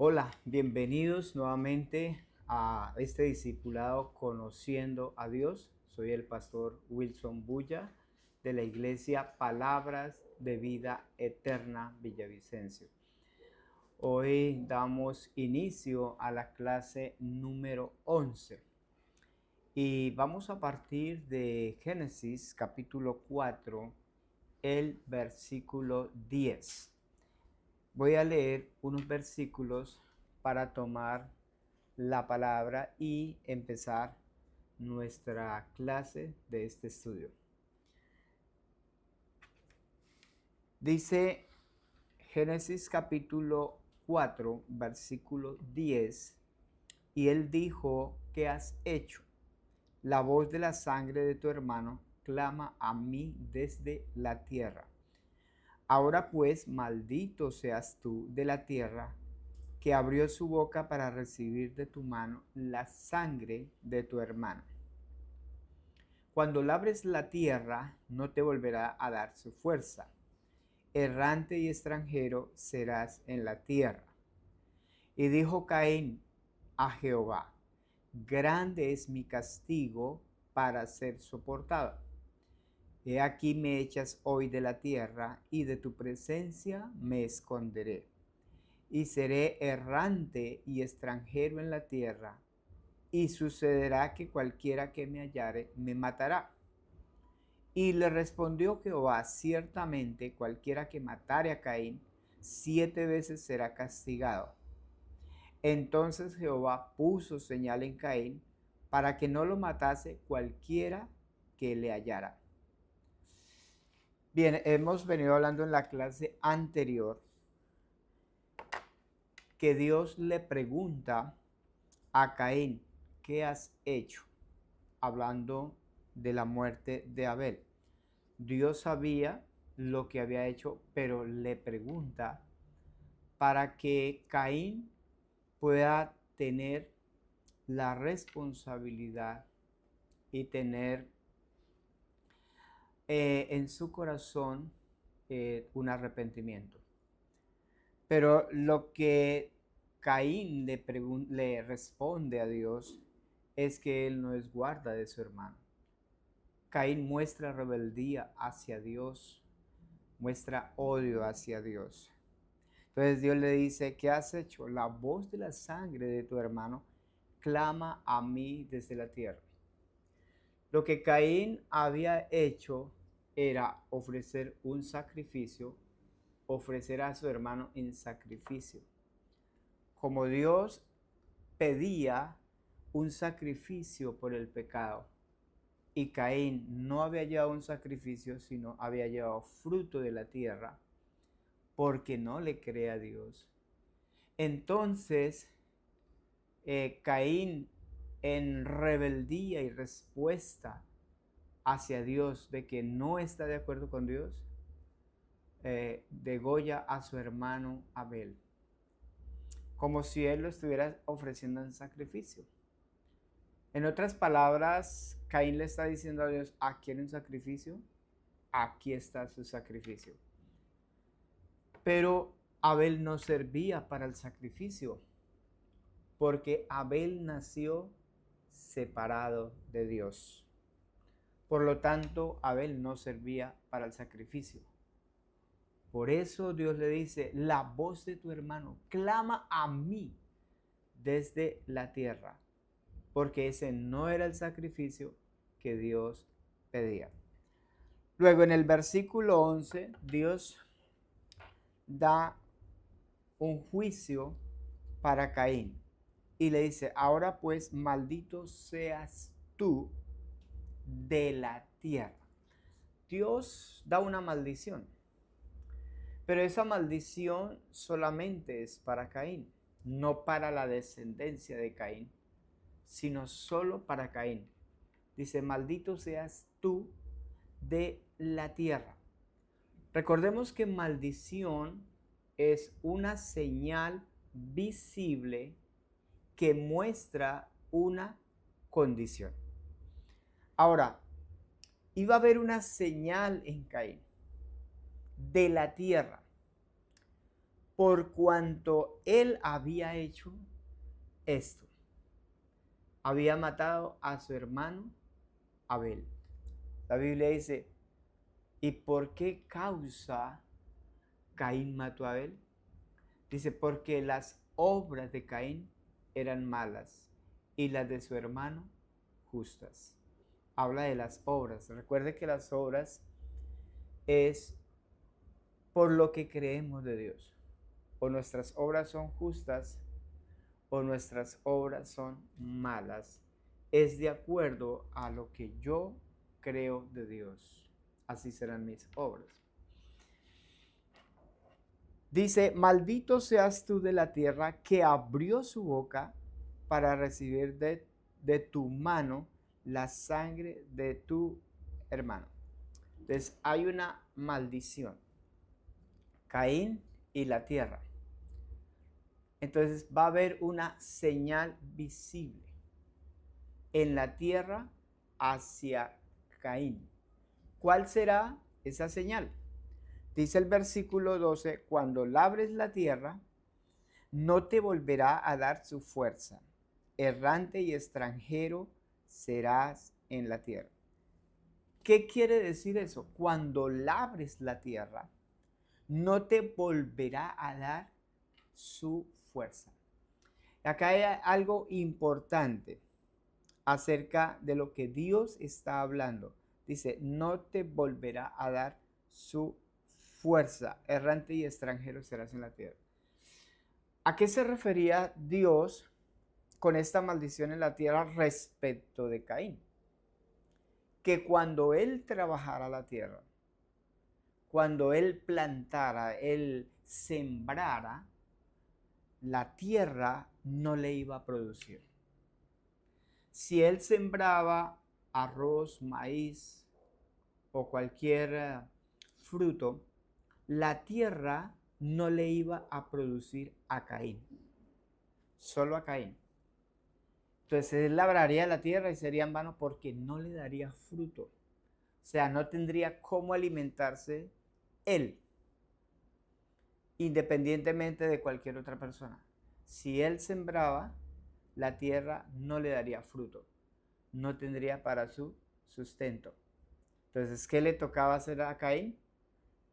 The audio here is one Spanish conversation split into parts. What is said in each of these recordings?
Hola, bienvenidos nuevamente a este discipulado Conociendo a Dios. Soy el pastor Wilson Bulla de la iglesia Palabras de Vida Eterna Villavicencio. Hoy damos inicio a la clase número 11 y vamos a partir de Génesis capítulo 4, el versículo 10. Voy a leer unos versículos para tomar la palabra y empezar nuestra clase de este estudio. Dice Génesis capítulo 4, versículo 10, y él dijo: ¿qué has hecho? La voz de la sangre de tu hermano clama a mí desde la tierra. Ahora pues, maldito seas tú de la tierra, que abrió su boca para recibir de tu mano la sangre de tu hermano. Cuando labres la tierra, no te volverá a dar su fuerza. Errante y extranjero serás en la tierra. Y dijo Caín a Jehová: grande es mi castigo para ser soportado. He aquí me echas hoy de la tierra, y de tu presencia me esconderé. Y seré errante y extranjero en la tierra, y sucederá que cualquiera que me hallare me matará. Y le respondió Jehová: ciertamente cualquiera que matare a Caín 7 veces será castigado. Entonces Jehová puso señal en Caín para que no lo matase cualquiera que le hallara. Bien, hemos venido hablando en la clase anterior que Dios le pregunta a Caín: ¿qué has hecho? Hablando de la muerte de Abel. Dios sabía lo que había hecho, pero le pregunta para que Caín pueda tener la responsabilidad y tener en su corazón un arrepentimiento. Pero lo que Caín le responde a Dios es que él no es guarda de su hermano. Caín muestra rebeldía hacia Dios, muestra odio hacia Dios. Entonces Dios le dice: ¿qué has hecho? La voz de la sangre de tu hermano clama a mí desde la tierra. Lo que Caín había hecho era ofrecer un sacrificio, ofrecer a su hermano en sacrificio. Como Dios pedía un sacrificio por el pecado, y Caín no había llevado un sacrificio, sino había llevado fruto de la tierra, porque no le cree a Dios. Entonces, Caín, en rebeldía y respuesta hacia Dios de que no está de acuerdo con Dios, degolla a su hermano Abel, como si él lo estuviera ofreciendo en sacrificio. En otras palabras, Caín le está diciendo a Dios: ¿a quién un sacrificio? Aquí está su sacrificio. Pero Abel no servía para el sacrificio, porque Abel nació separado de Dios. Por lo tanto, Abel no servía para el sacrificio. Por eso Dios le dice: la voz de tu hermano clama a mí desde la tierra, porque ese no era el sacrificio que Dios pedía. Luego, en el versículo 11, Dios da un juicio para Caín y le dice: ahora pues, maldito seas tú de la tierra. Dios da una maldición, pero esa maldición solamente es para Caín, no para la descendencia de Caín, sino solo para Caín. Dice: maldito seas tú de la tierra. Recordemos que maldición es una señal visible que muestra una condición. Ahora, iba a haber una señal en Caín de la tierra. por cuanto él había hecho esto. Había matado a su hermano Abel. La Biblia dice, ¿y por qué causa Caín mató a Abel? Dice, porque las obras de Caín eran malas y las de su hermano justas. Habla de las obras. Recuerde que las obras es por lo que creemos de Dios. O nuestras obras son justas o nuestras obras son malas. Es de acuerdo a lo que yo creo de Dios. Así serán mis obras. Dice, maldito seas tú de la tierra que abrió su boca para recibir de tu mano la sangre de tu hermano. Entonces hay una maldición. Caín y la tierra. Entonces va a haber una señal visible en la tierra hacia Caín. ¿Cuál será esa señal? Dice el versículo 12, cuando labres la tierra, no te volverá a dar su fuerza. Errante y extranjero serás en la tierra. ¿Qué quiere decir eso? Cuando labres la tierra, no te volverá a dar su fuerza. Acá hay algo importante acerca de lo que Dios está hablando. Dice, no te volverá a dar su fuerza. Errante y extranjero serás en la tierra. ¿A qué se refería Dios con esta maldición en la tierra respecto de Caín? Que cuando él trabajara la tierra, cuando él plantara, él sembrara, la tierra no le iba a producir. Si él sembraba arroz, maíz o cualquier fruto, la tierra no le iba a producir a Caín, solo a Caín. Entonces él labraría la tierra y sería en vano porque no le daría fruto. O sea, no tendría cómo alimentarse él, independientemente de cualquier otra persona. Si él sembraba, la tierra no le daría fruto, no tendría para su sustento. Entonces, ¿qué le tocaba hacer a Caín?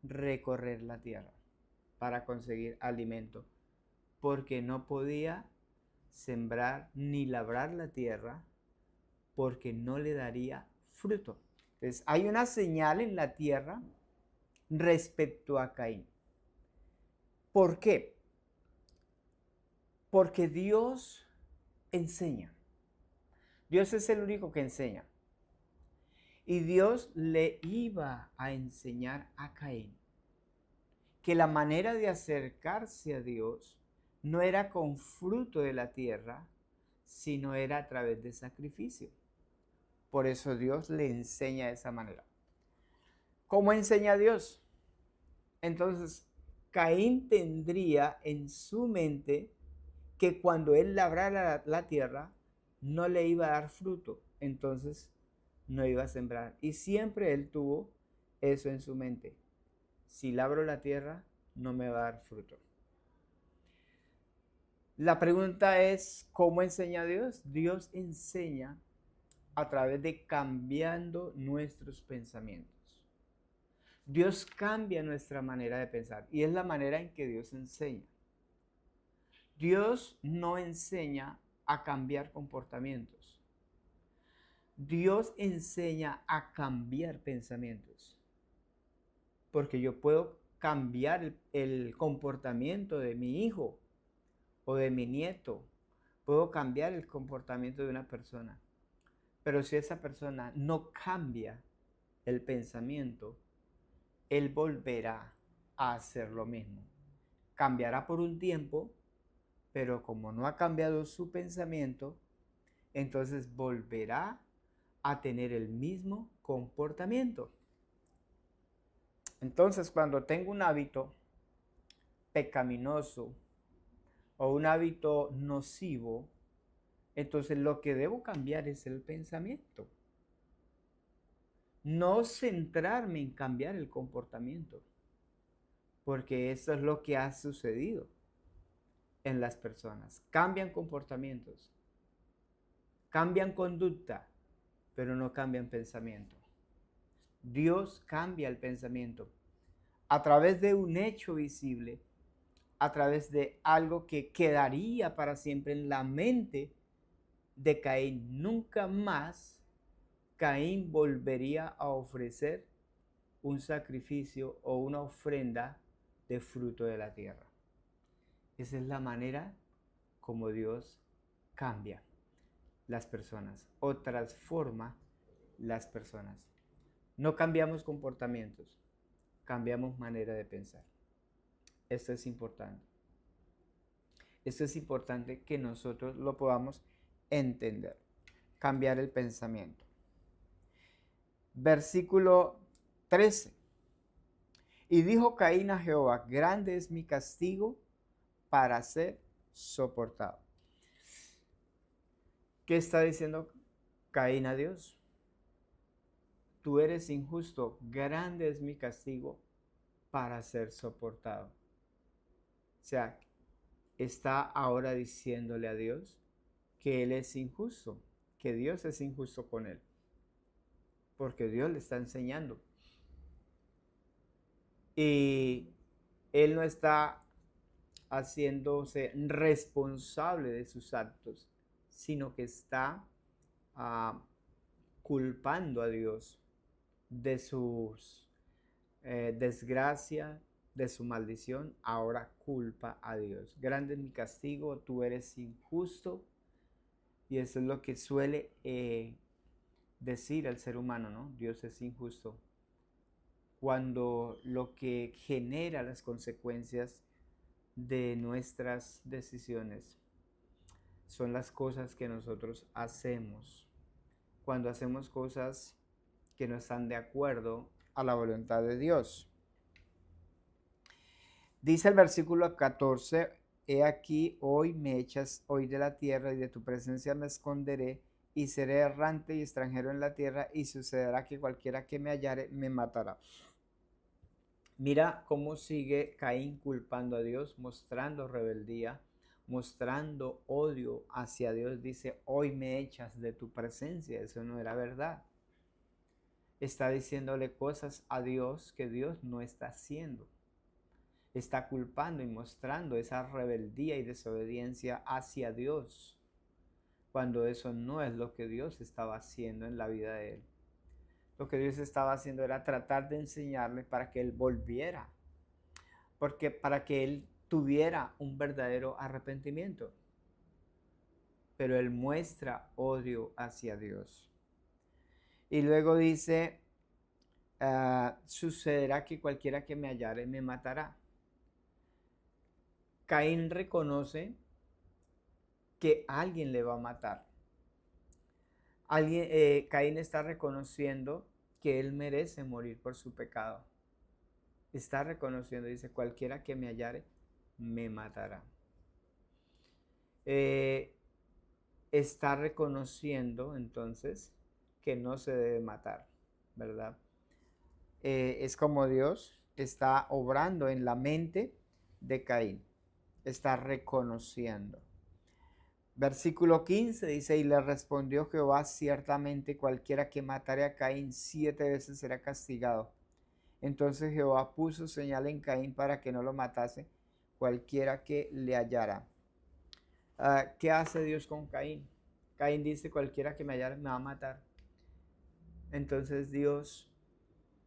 Recorrer la tierra para conseguir alimento, porque no podía sembrar ni labrar la tierra, porque no le daría fruto. Entonces, hay una señal en la tierra respecto a Caín. ¿Por qué? Porque Dios enseña. Dios es el único que enseña. Y Dios le iba a enseñar a Caín que la manera de acercarse a Dios no era con fruto de la tierra, sino era a través de sacrificio. Por eso Dios le enseña de esa manera. ¿Cómo enseña Dios? Entonces, Caín tendría en su mente que cuando él labrara la tierra, no le iba a dar fruto. Entonces, no iba a sembrar. Y siempre él tuvo eso en su mente. Si labro la tierra, no me va a dar fruto. La pregunta es, ¿cómo enseña Dios? Dios enseña a través de cambiando nuestros pensamientos. Dios cambia nuestra manera de pensar y es la manera en que Dios enseña. Dios no enseña a cambiar comportamientos. Dios enseña a cambiar pensamientos. Porque yo puedo cambiar el comportamiento de mi hijo o de mi nieto. Puedo cambiar el comportamiento de una persona. Pero si esa persona no cambia el pensamiento, él volverá a hacer lo mismo. Cambiará por un tiempo, pero como no ha cambiado su pensamiento, entonces volverá a tener el mismo comportamiento. Entonces, cuando tengo un hábito pecaminoso o un hábito nocivo, entonces lo que debo cambiar es el pensamiento. No centrarme en cambiar el comportamiento, porque eso es lo que ha sucedido en las personas. Cambian comportamientos, cambian conducta, pero no cambian pensamiento. Dios cambia el pensamiento a través de un hecho visible, a través de algo que quedaría para siempre en la mente de Caín. Nunca más Caín volvería a ofrecer un sacrificio o una ofrenda de fruto de la tierra. Esa es la manera como Dios cambia las personas o transforma las personas. No cambiamos comportamientos, cambiamos manera de pensar. Esto es importante. Esto es importante que nosotros lo podamos entender. Cambiar el pensamiento. Versículo 13. Y dijo Caín a Jehová, grande es mi castigo para ser soportado. ¿Qué está diciendo Caín a Dios? Tú eres injusto, grande es mi castigo para ser soportado. O sea, está ahora diciéndole a Dios que él es injusto, que Dios es injusto con él, porque Dios le está enseñando. Y él no está haciéndose responsable de sus actos, sino que está culpando a Dios de sus desgracias, de su maldición. Ahora culpa a Dios. Grande es mi castigo, tú eres injusto. Y eso es lo que suele decir el ser humano, ¿no? Dios es injusto. Cuando lo que genera las consecuencias de nuestras decisiones son las cosas que nosotros hacemos. Cuando hacemos cosas que no están de acuerdo a la voluntad de Dios. Dice el versículo 14, he aquí, hoy me echas hoy de la tierra y de tu presencia me esconderé y seré errante y extranjero en la tierra y sucederá que cualquiera que me hallare me matará. Mira cómo sigue Caín culpando a Dios, mostrando rebeldía, mostrando odio hacia Dios. Dice, hoy me echas de tu presencia. Eso no era verdad. Está diciéndole cosas a Dios que Dios no está haciendo. Está culpando y mostrando esa rebeldía y desobediencia hacia Dios, cuando eso no es lo que Dios estaba haciendo en la vida de él. Lo que Dios estaba haciendo era tratar de enseñarle para que él volviera, porque para que él tuviera un verdadero arrepentimiento. Pero él muestra odio hacia Dios. Y luego dice, sucederá que cualquiera que me hallare me matará. Caín reconoce que alguien le va a matar. Caín está reconociendo que él merece morir por su pecado. Está reconociendo, dice, cualquiera que me hallare, me matará. Está reconociendo entonces que no se debe matar, ¿verdad? Es como Dios está obrando en la mente de Caín. Está reconociendo. Versículo 15 dice, y le respondió Jehová, ciertamente cualquiera que matare a Caín 7 veces será castigado. Entonces Jehová puso señal en Caín para que no lo matase cualquiera que le hallara. ¿Qué hace Dios con Caín? Caín dice, cualquiera que me hallara me va a matar. Entonces Dios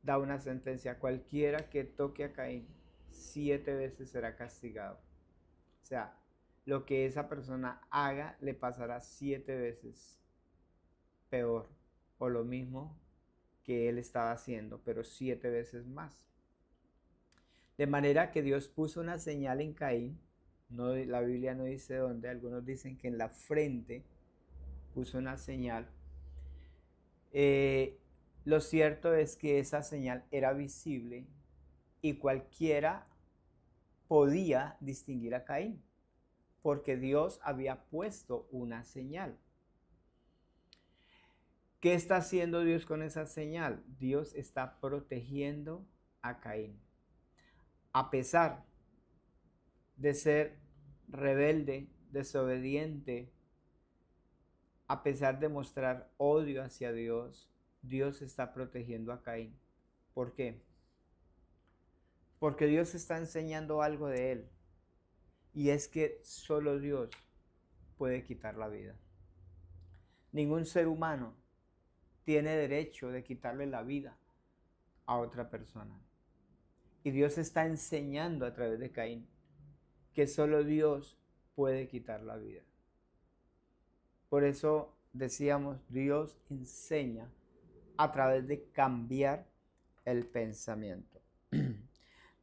da una sentencia, cualquiera que toque a Caín 7 veces será castigado. O sea, lo que esa persona haga le pasará 7 veces peor o lo mismo que él estaba haciendo, pero 7 veces más. De manera que Dios puso una señal en Caín, no, la Biblia no dice dónde, algunos dicen que en la frente puso una señal. Lo cierto es que esa señal era visible y cualquiera podía distinguir a Caín, porque Dios había puesto una señal. ¿Qué está haciendo Dios con esa señal? Dios está protegiendo a Caín. a pesar de ser rebelde, desobediente, a pesar de mostrar odio hacia Dios, Dios está protegiendo a Caín. ¿Por qué? Porque Dios está enseñando algo de él, y es que solo Dios puede quitar la vida. Ningún ser humano tiene derecho de quitarle la vida a otra persona. Y Dios está enseñando a través de Caín que solo Dios puede quitar la vida. Por eso decíamos, Dios enseña a través de cambiar el pensamiento.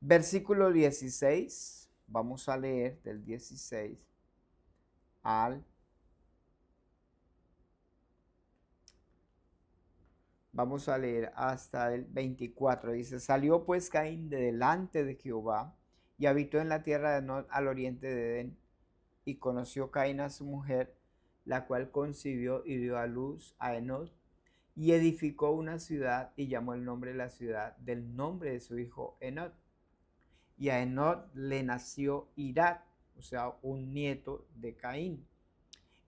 Versículo 16, vamos a leer del 16 al... Vamos a leer hasta el 24. Dice, salió pues Caín de delante de Jehová y habitó en la tierra de Nod al oriente de Edén. Y conoció Caín a su mujer, la cual concibió y dio a luz a Enod. Y edificó una ciudad y llamó el nombre de la ciudad del nombre de su hijo Enod. Y a Enod le nació Irad, o sea, un nieto de Caín.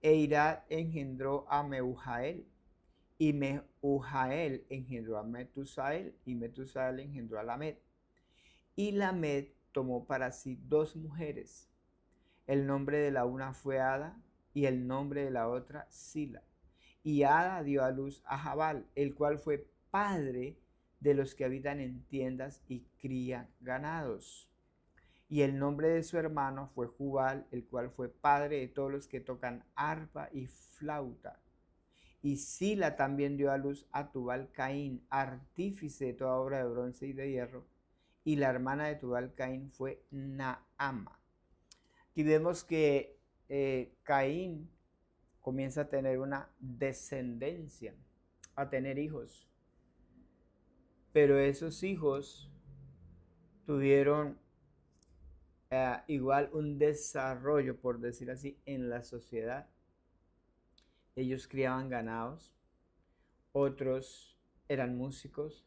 E Irad engendró a Mehujael. Y Mehujael engendró a Metusael, y Metusael engendró a Lamed. Y Lamed tomó para sí dos mujeres. El nombre de la una fue Ada, y el nombre de la otra Sila. Y Ada dio a luz a Jabal, el cual fue padre de los que habitan en tiendas y crían ganados. Y el nombre de su hermano fue Jubal, el cual fue padre de todos los que tocan arpa y flauta. Y Sila también dio a luz a Tubal Caín, artífice de toda obra de bronce y de hierro. Y la hermana de Tubal Caín fue Naama. Aquí vemos que Caín comienza a tener una descendencia, a tener hijos. Pero esos hijos tuvieron igual un desarrollo, por decir así, en la sociedad. Ellos criaban ganados, otros eran músicos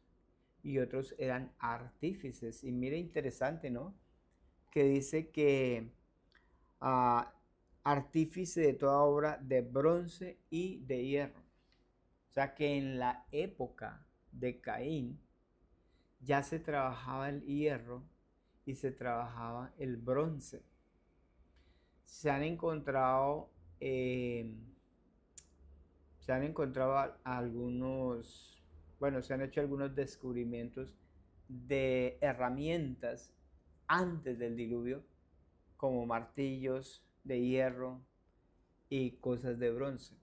y otros eran artífices. Y mire, interesante, ¿no? Que dice que artífice de toda obra de bronce y de hierro. O sea que en la época de Caín ya se trabajaba el hierro y se trabajaba el bronce. Se han encontrado algunos, bueno, se han hecho algunos descubrimientos de herramientas antes del diluvio, como martillos de hierro y cosas de bronce.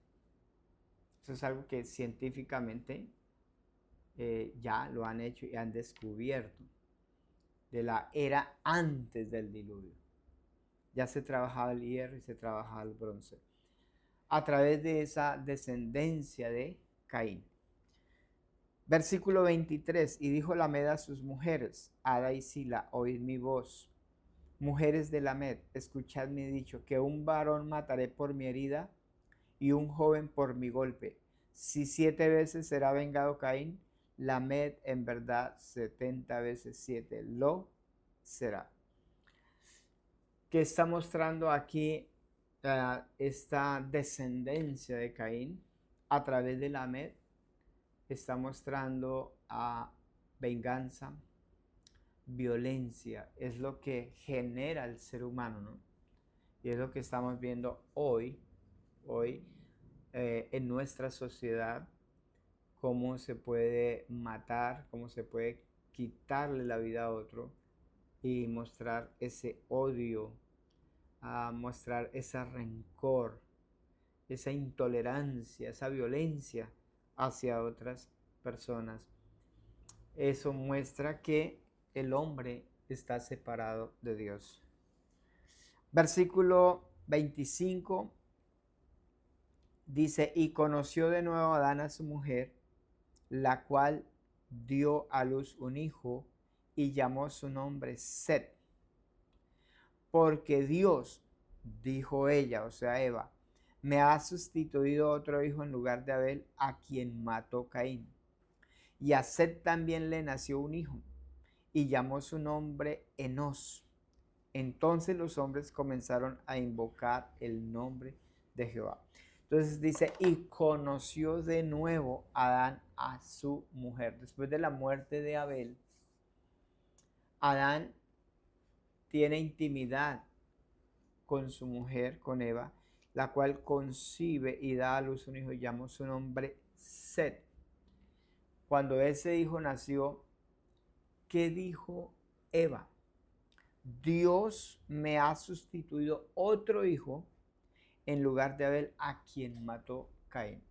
Eso es algo que científicamente ya lo han hecho y han descubierto de la era antes del diluvio. Ya se trabajaba el hierro y se trabajaba el bronce a través de esa descendencia de Caín. Versículo 23, y dijo Lamed a sus mujeres, Ada y Sila, oíd mi voz. Mujeres de Lamed, escuchad mi dicho, que un varón mataré por mi herida y un joven por mi golpe. Si 7 veces será vengado Caín, Lamed en verdad 70 veces 7 lo será. ¿Qué está mostrando aquí esta descendencia de Caín a través de Lamed? Está mostrando venganza, violencia, es lo que genera el ser humano, ¿no? Y es lo que estamos viendo hoy en nuestra sociedad, cómo se puede matar, cómo se puede quitarle la vida a otro y mostrar ese odio, mostrar ese rencor, esa intolerancia, esa violencia hacia otras personas. Eso muestra que el hombre está separado de Dios. Versículo 25 dice, y conoció de nuevo Adán a su mujer, la cual dio a luz un hijo y llamó su nombre Set. Porque Dios, dijo ella, o sea Eva, me ha sustituido otro hijo en lugar de Abel, a quien mató Caín. Y a Set también le nació un hijo, y llamó su nombre Enos. Entonces los hombres comenzaron a invocar el nombre de Jehová. Entonces dice, y conoció de nuevo Adán a su mujer. Después de la muerte de Abel, Adán tiene intimidad con su mujer, con Eva, la cual concibe y da a luz un hijo y llamó su nombre Set. Cuando ese hijo nació, ¿qué dijo Eva? Dios me ha sustituido otro hijo en lugar de Abel, a quien mató Caín.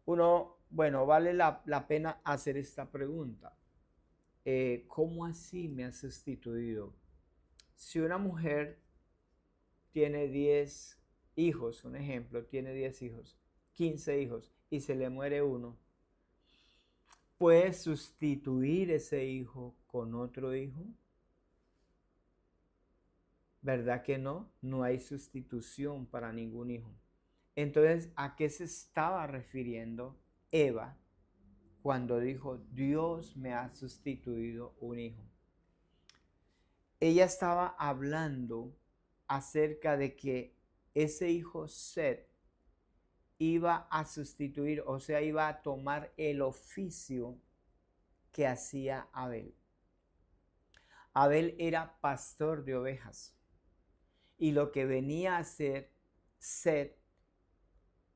Vale la pena hacer esta pregunta. ¿Cómo así me ha sustituido? Si una mujer tiene 10 hijos, un ejemplo, tiene 10 hijos, 15 hijos, y se le muere uno, ¿puede sustituir ese hijo con otro hijo? ¿Verdad que no? No hay sustitución para ningún hijo. Entonces, ¿a qué se estaba refiriendo Eva cuando dijo, Dios me ha sustituido un hijo? Ella estaba hablando acerca de que ese hijo Set iba a sustituir, o sea, iba a tomar el oficio que hacía Abel. Abel era pastor de ovejas y lo que venía a hacer Set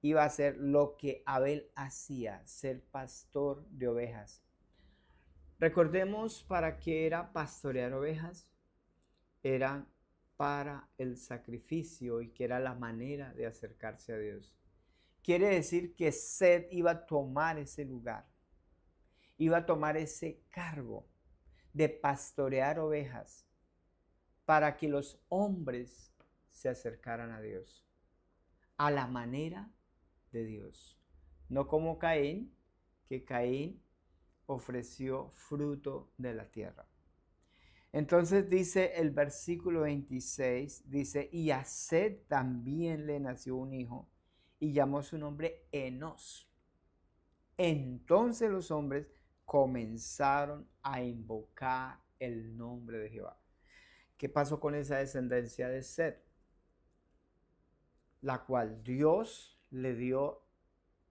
iba a hacer lo que Abel hacía, ser pastor de ovejas. Recordemos para qué era pastorear ovejas. Era para el sacrificio y que era la manera de acercarse a Dios. Quiere decir que Set iba a tomar ese lugar, iba a tomar ese cargo de pastorear ovejas para que los hombres se acercaran a Dios, a la manera de Dios. No como Caín, que Caín ofreció fruto de la tierra. Entonces dice el versículo 26, dice, y a Set también le nació un hijo y llamó su nombre Enos. Entonces los hombres comenzaron a invocar el nombre de Jehová. ¿Qué pasó con esa descendencia de Set? La cual Dios le dio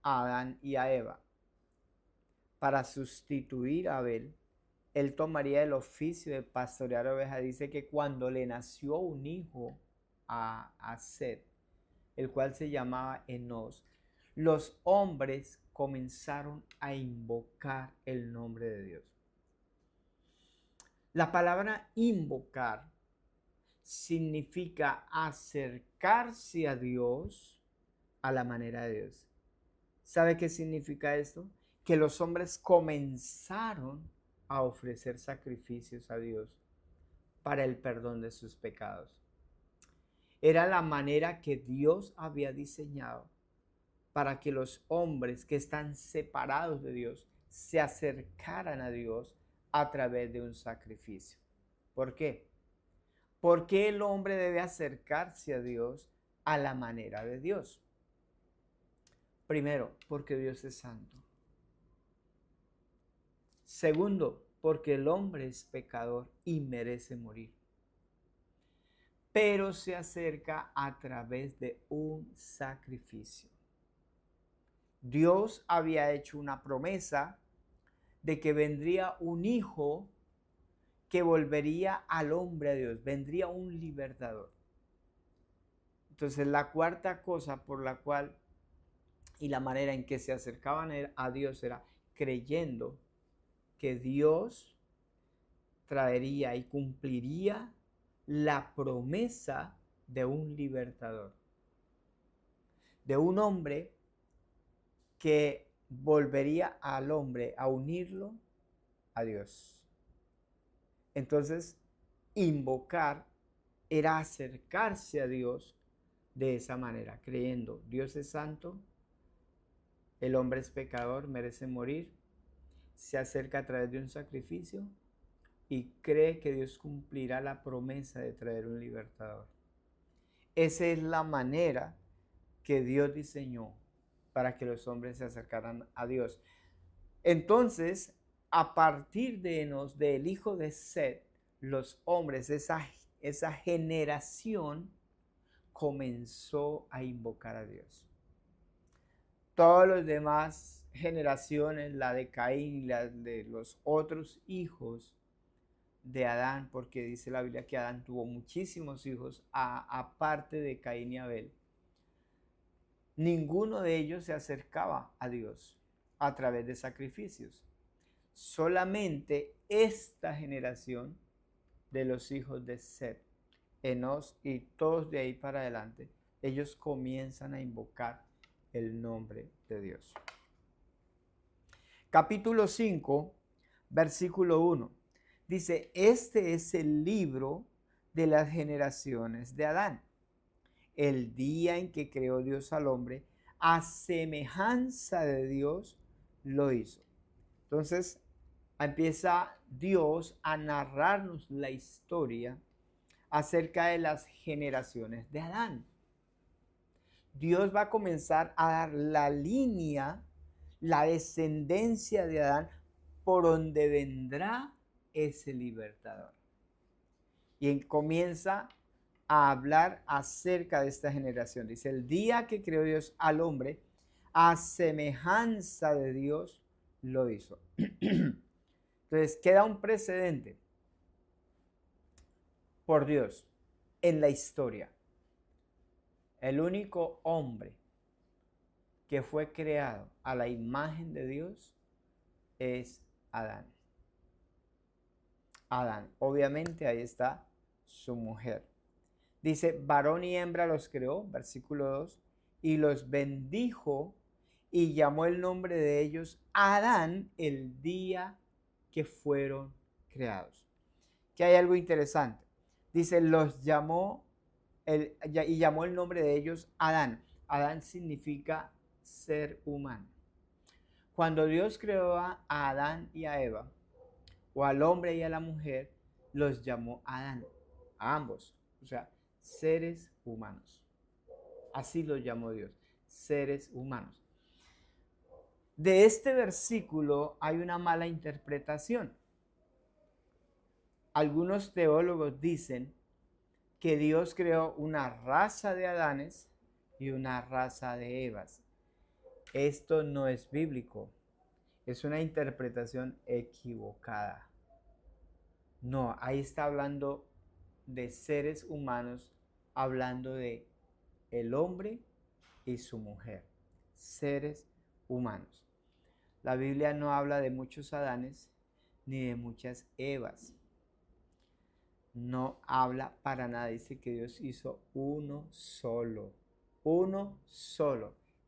a Adán y a Eva para sustituir a Abel. Él tomaría el oficio de pastorear ovejas. Dice que cuando le nació un hijo a Set, el cual se llamaba Enos, los hombres comenzaron a invocar el nombre de Dios. La palabra invocar significa acercarse a Dios a la manera de Dios. ¿Sabe qué significa esto? Que los hombres comenzaron a ofrecer sacrificios a Dios para el perdón de sus pecados. Era la manera que Dios había diseñado para que los hombres que están separados de Dios se acercaran a Dios a través de un sacrificio. ¿Por qué? ¿Por qué el hombre debe acercarse a Dios a la manera de Dios? Primero, porque Dios es santo. Segundo, porque el hombre es pecador y merece morir. Pero se acerca a través de un sacrificio. Dios había hecho una promesa de que vendría un hijo que volvería al hombre a Dios, vendría un libertador. Entonces la cuarta cosa por la cual y la manera en que se acercaban a Dios era creyendo que Dios traería y cumpliría la promesa de un libertador, de un hombre que volvería al hombre a unirlo a Dios. Entonces, invocar era acercarse a Dios de esa manera, creyendo, Dios es santo, el hombre es pecador, merece morir, se acerca a través de un sacrificio y cree que Dios cumplirá la promesa de traer un libertador. Esa es la manera que Dios diseñó para que los hombres se acercaran a Dios. Entonces, a partir de Enos, del hijo de Set, los hombres, esa generación comenzó a invocar a Dios. Todas las demás generaciones, la de Caín y la de los otros hijos de Adán, porque dice la Biblia que Adán tuvo muchísimos hijos aparte de Caín y Abel, ninguno de ellos se acercaba a Dios a través de sacrificios. Solamente esta generación de los hijos de Set, Enos y todos de ahí para adelante, ellos comienzan a invocar el nombre de Dios. Capítulo 5, versículo 1. Dice, este es el libro de las generaciones de Adán. El día en que creó Dios al hombre, a semejanza de Dios lo hizo. Entonces, empieza Dios a narrarnos la historia acerca de las generaciones de Adán. Dios va a comenzar a dar la línea, la descendencia de Adán, por donde vendrá ese libertador. Y comienza a hablar acerca de esta generación. Dice, el día que creó Dios al hombre, a semejanza de Dios lo hizo. Entonces queda un precedente por Dios en la historia. El único hombre que fue creado a la imagen de Dios es Adán. Adán, obviamente ahí está su mujer. Dice, varón y hembra los creó, versículo 2, y los bendijo y llamó el nombre de ellos Adán el día que fueron creados. Que hay algo interesante. Dice, los llamó y llamó el nombre de ellos Adán. Adán significa ser humano. Cuando Dios creó a Adán y a Eva, o al hombre y a la mujer, los llamó Adán, a ambos, o sea, seres humanos. Así los llamó Dios, seres humanos. De este versículo hay una mala interpretación. Algunos teólogos dicen que Dios creó una raza de Adanes y una raza de Evas. Esto no es bíblico, es una interpretación equivocada. No, ahí está hablando de seres humanos, hablando de el hombre y su mujer, seres humanos. La Biblia no habla de muchos Adanes ni de muchas Evas. No habla para nada, dice que Dios hizo uno solo,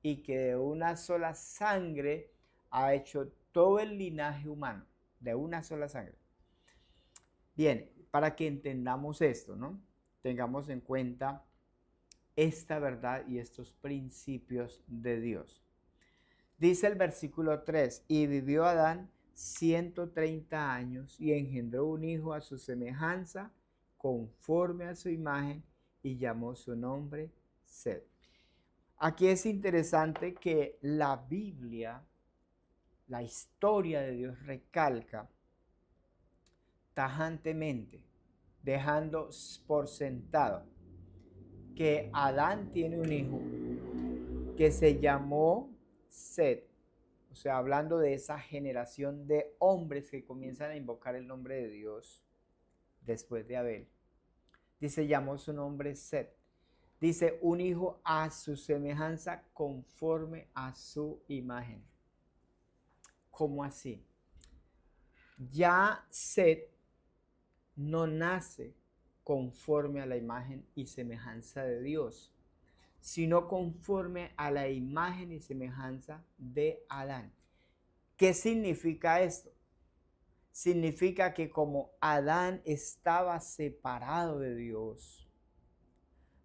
y que de una sola sangre ha hecho todo el linaje humano, de una sola sangre. Bien, para que entendamos esto, ¿no? Tengamos en cuenta esta verdad y estos principios de Dios. Dice el versículo 3, y vivió Adán 130 años y engendró un hijo a su semejanza, conforme a su imagen, y llamó su nombre Set. Aquí es interesante que la Biblia, la historia de Dios recalca tajantemente, dejando por sentado que Adán tiene un hijo que se llamó Set, o sea, hablando de esa generación de hombres que comienzan a invocar el nombre de Dios después de Abel. Dice, llamó su nombre Set. Dice, un hijo a su semejanza, conforme a su imagen. ¿Cómo así? Ya Set no nace conforme a la imagen y semejanza de Dios, sino conforme a la imagen y semejanza de Adán. ¿Qué significa esto? Significa que como Adán estaba separado de Dios,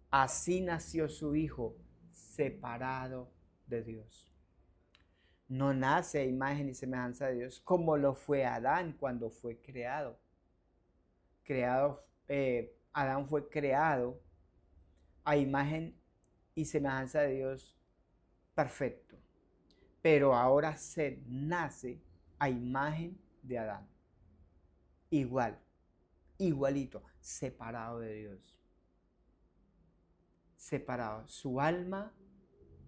así nació su hijo separado de Dios. No nace a imagen y semejanza de Dios como lo fue Adán cuando fue creado. Adán fue creado a imagen y semejanza de Dios perfecto. Pero ahora se nace a imagen de Adán. Igual, igualito, separado de Dios. Separado. Su alma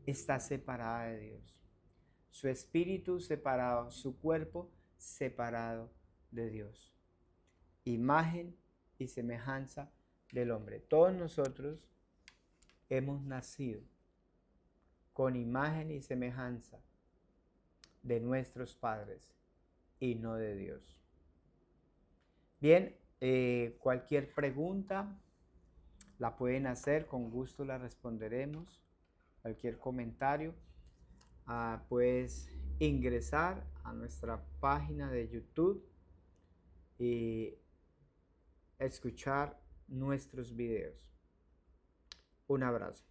está separada de Dios. Su espíritu separado, su cuerpo separado de Dios. Imagen y semejanza del hombre. Todos nosotros hemos nacido con imagen y semejanza de nuestros padres y no de Dios. Bien, cualquier pregunta la pueden hacer, con gusto la responderemos. Cualquier comentario, puedes ingresar a nuestra página de YouTube y escuchar nuestros videos. Un abrazo.